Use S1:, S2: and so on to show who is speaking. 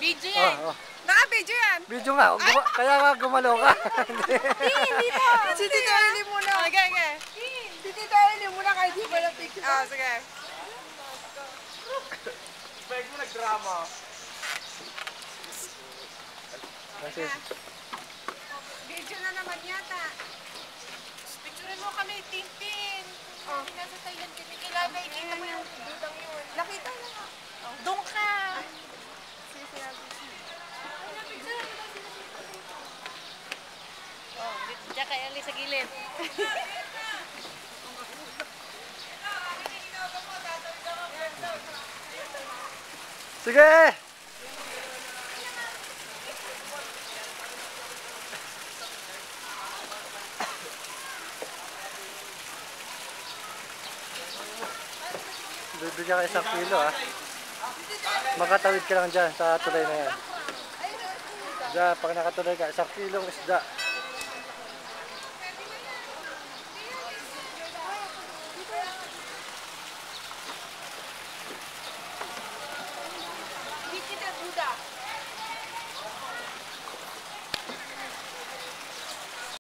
S1: Video yan.
S2: Oh, oh.
S3: Naka-video yan.
S2: Video nga. Kaya nga gumalaw ka.
S3: Hindi to. Si Tito Eli muna.
S1: Okay, okay.
S3: Si Tito Eli muna kahit di ba na picture.
S1: Ah, sige.
S4: Bag mo nagdrama.
S2: Kasi,
S3: Video na naman yata.
S1: Picturean mo kami, Tintin. Oh. Nasa Thailand kami kilala. Kita mo yung dudang yun.
S3: Nakita na nga.
S1: Doon ka. Oh, diyan kay Ali sa gilid.
S2: sige! Bibigyan ka 1 kilo ha. Makatawid ka lang dyan sa tulay na yan. Diyan, pag nakatuloy ka, 1 kilong isda.
S3: Hindi kita duda.